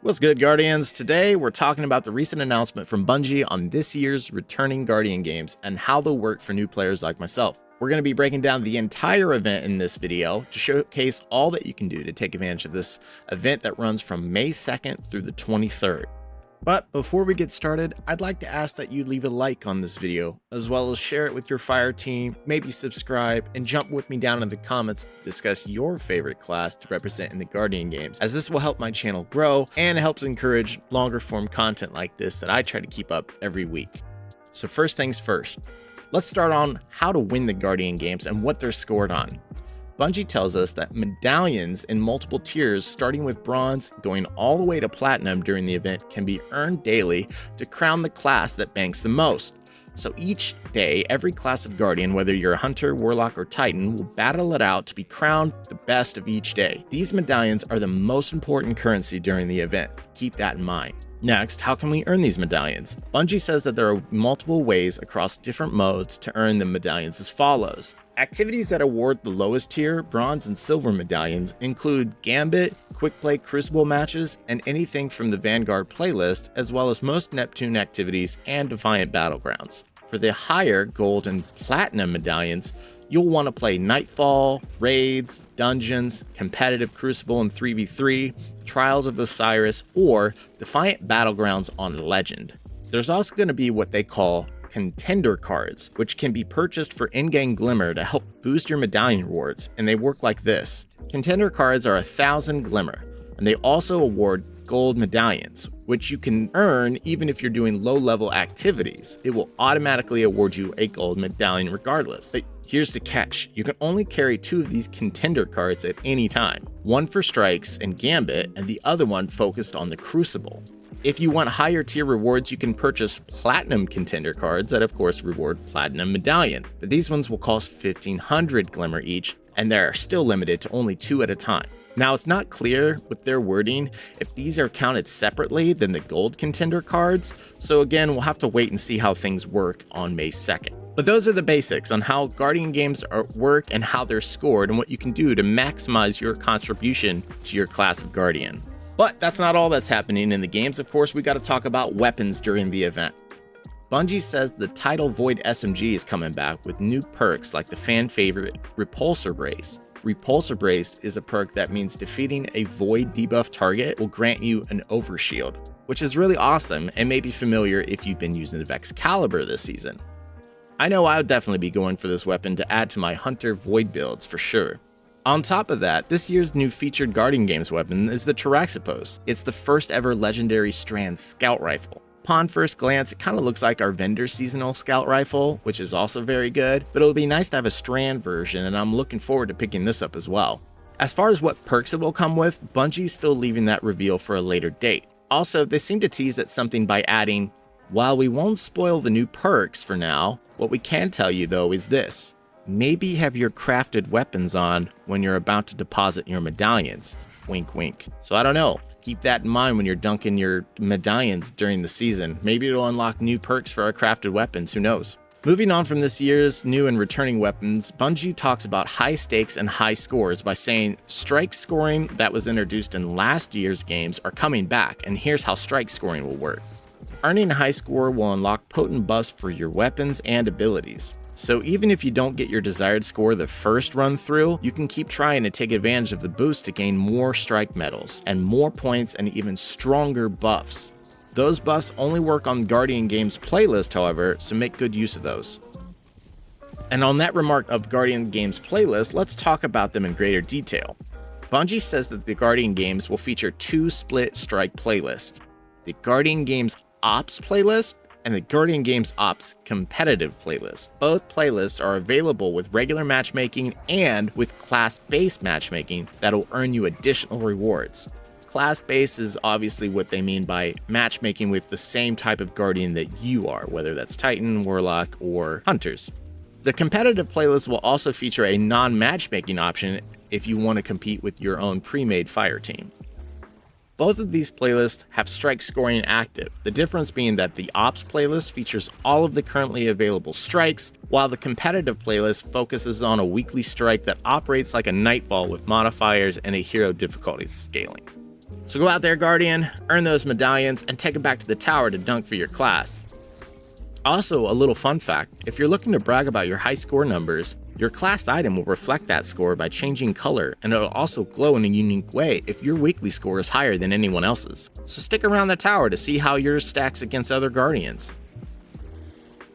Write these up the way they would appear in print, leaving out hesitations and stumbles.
What's good, Guardians? Today, we're talking about the recent announcement from Bungie on this year's returning Guardian games and how they'll work for new players like myself. We're going to be breaking down the entire event in this video to showcase all that you can do to take advantage of this event that runs from May 2nd through the 23rd. But before we get started, I'd like to ask that you leave a like on this video, as well as share it with your fire team, maybe subscribe, and jump with me down in the comments to discuss your favorite class to represent in the Guardian games, as this will help my channel grow and helps encourage longer form content like this that I try to keep up every week. So first things first, let's start on how to win the Guardian games and what they're scored on. Bungie tells us that medallions in multiple tiers, starting with bronze, going all the way to platinum during the event, can be earned daily to crown the class that banks the most. So each day, every class of Guardian, whether you're a Hunter, Warlock, or Titan, will battle it out to be crowned the best of each day. These medallions are the most important currency during the event. Keep that in mind. Next, how can we earn these medallions? Bungie says that there are multiple ways across different modes to earn the medallions as follows. Activities that award the lowest tier, bronze and silver medallions include Gambit, Quick Play Crucible matches, and anything from the Vanguard playlist, as well as most Neptune activities and Defiant Battlegrounds. For the higher gold and platinum medallions, you'll want to play Nightfall, Raids, Dungeons, Competitive Crucible and 3v3, Trials of Osiris, or Defiant Battlegrounds on Legend. There's also going to be what they call contender cards, which can be purchased for in-game glimmer to help boost your medallion rewards, and they work like this. Contender cards are 1,000 glimmer, and they also award gold medallions, which you can earn even if you're doing low-level activities. It will automatically award you a gold medallion regardless. But here's the catch. You can only carry 2 of these contender cards at any time. One for strikes and Gambit, and the other one focused on the Crucible. If you want higher tier rewards, you can purchase platinum contender cards that of course reward platinum medallion. But these ones will cost 1,500 glimmer each, and they are still limited to only 2 at a time. Now, it's not clear with their wording if these are counted separately than the gold contender cards, so again, we'll have to wait and see how things work on May 2nd. But those are the basics on how Guardian games work and how they're scored and what you can do to maximize your contribution to your class of Guardian. But that's not all that's happening in the games. Of course, we got to talk about weapons during the event. Bungie says the Tidal Void SMG is coming back with new perks like the fan favorite Repulsor Brace. Repulsor Brace is a perk that means defeating a Void debuff target will grant you an overshield, which is really awesome and may be familiar if you've been using the Vexcalibur this season. I know I would definitely be going for this weapon to add to my Hunter Void builds for sure. On top of that, this year's new featured Guardian Games weapon is the Taraxipos. It's the first ever legendary strand scout rifle. Upon first glance, it kind of looks like our vendor seasonal scout rifle, which is also very good, but it'll be nice to have a strand version, and I'm looking forward to picking this up as well. As far as what perks it will come with, Bungie's still leaving that reveal for a later date. Also, they seem to tease at something by adding, while we won't spoil the new perks for now, what we can tell you though is this. Maybe have your crafted weapons on when you're about to deposit your medallions. Wink, wink. So I don't know. Keep that in mind when you're dunking your medallions during the season. Maybe it'll unlock new perks for our crafted weapons. Who knows? Moving on from this year's new and returning weapons, Bungie talks about high stakes and high scores by saying strike scoring that was introduced in last year's games are coming back, and here's how strike scoring will work. Earning a high score will unlock potent buffs for your weapons and abilities. So even if you don't get your desired score the first run through, you can keep trying to take advantage of the boost to gain more strike medals and more points and even stronger buffs. Those buffs only work on Guardian Games playlist, however, so make good use of those. And on that remark of Guardian Games playlist, let's talk about them in greater detail. Bungie says that the Guardian Games will feature 2 split strike playlists. The Guardian Games Ops playlist and the Guardian Games Ops Competitive playlist. Both playlists are available with regular matchmaking and with class-based matchmaking that'll earn you additional rewards. Class-based is obviously what they mean by matchmaking with the same type of Guardian that you are, whether that's Titan, Warlock, or Hunters. The competitive playlist will also feature a non-matchmaking option if you want to compete with your own pre-made fire team. Both of these playlists have strike scoring active, the difference being that the Ops playlist features all of the currently available strikes, while the competitive playlist focuses on a weekly strike that operates like a Nightfall with modifiers and a hero difficulty scaling. So go out there, Guardian, earn those medallions, and take them back to the tower to dunk for your class. Also, a little fun fact, if you're looking to brag about your high score numbers, your class item will reflect that score by changing color, and it'll also glow in a unique way if your weekly score is higher than anyone else's. So stick around the tower to see how yours stacks against other Guardians.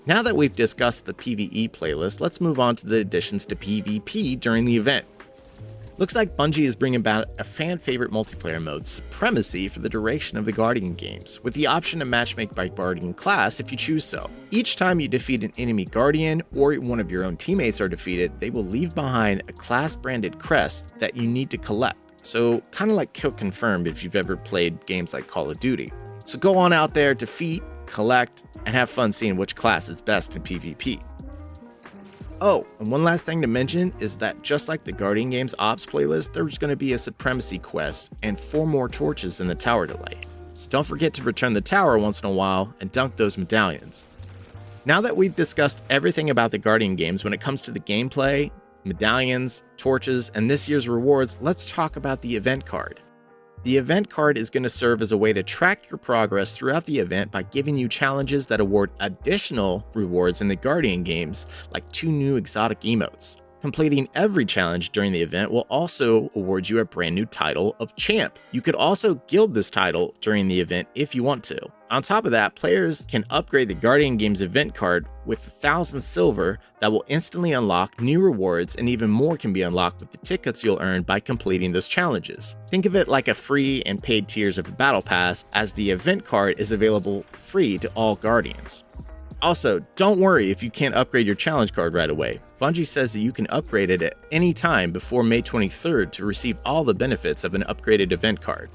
Now that we've discussed the PvE playlist, let's move on to the additions to PvP during the event. Looks like Bungie is bringing about a fan-favorite multiplayer mode, Supremacy, for the duration of the Guardian games, with the option to matchmake by Guardian class if you choose so. Each time you defeat an enemy Guardian, or one of your own teammates are defeated, they will leave behind a class-branded crest that you need to collect. So, kinda like Kill Confirmed if you've ever played games like Call of Duty. So go on out there, defeat, collect, and have fun seeing which class is best in PvP. Oh, and one last thing to mention is that just like the Guardian Games Ops playlist, there's going to be a Supremacy quest and 4 more torches in the tower delay. So don't forget to return the tower once in a while and dunk those medallions. Now that we've discussed everything about the Guardian games when it comes to the gameplay, medallions, torches, and this year's rewards, let's talk about the event card. The event card is going to serve as a way to track your progress throughout the event by giving you challenges that award additional rewards in the Guardian games, like 2 new exotic emotes. Completing every challenge during the event will also award you a brand new title of Champ. You could also guild this title during the event if you want to. On top of that, players can upgrade the Guardian Games event card with 1,000 silver that will instantly unlock new rewards, and even more can be unlocked with the tickets you'll earn by completing those challenges. Think of it like a free and paid tiers of the Battle Pass, as the event card is available free to all Guardians. Also, don't worry if you can't upgrade your challenge card right away. Bungie says that you can upgrade it at any time before May 23rd to receive all the benefits of an upgraded event card.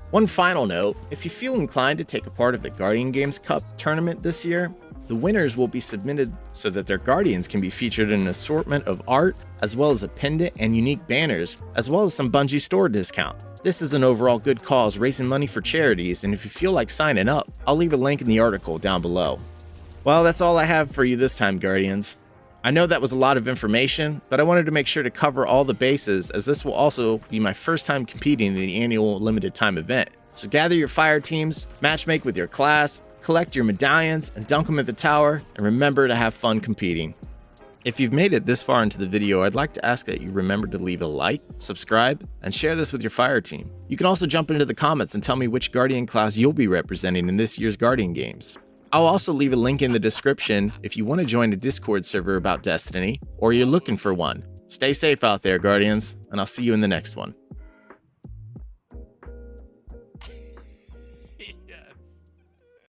One final note, if you feel inclined to take a part of the Guardian Games Cup tournament this year, the winners will be submitted so that their Guardians can be featured in an assortment of art, as well as a pendant and unique banners, as well as some Bungie store discount. This is an overall good cause, raising money for charities, and if you feel like signing up, I'll leave a link in the article down below. Well, that's all I have for you this time, Guardians. I know that was a lot of information, but I wanted to make sure to cover all the bases, as this will also be my first time competing in the annual limited time event. So gather your fire teams, matchmake with your class, collect your medallions, and dunk them at the tower, and remember to have fun competing. If you've made it this far into the video, I'd like to ask that you remember to leave a like, subscribe, and share this with your fire team. You can also jump into the comments and tell me which Guardian class you'll be representing in this year's Guardian Games. I'll also leave a link in the description if you want to join a Discord server about Destiny, or you're looking for one. Stay safe out there, Guardians, and I'll see you in the next one.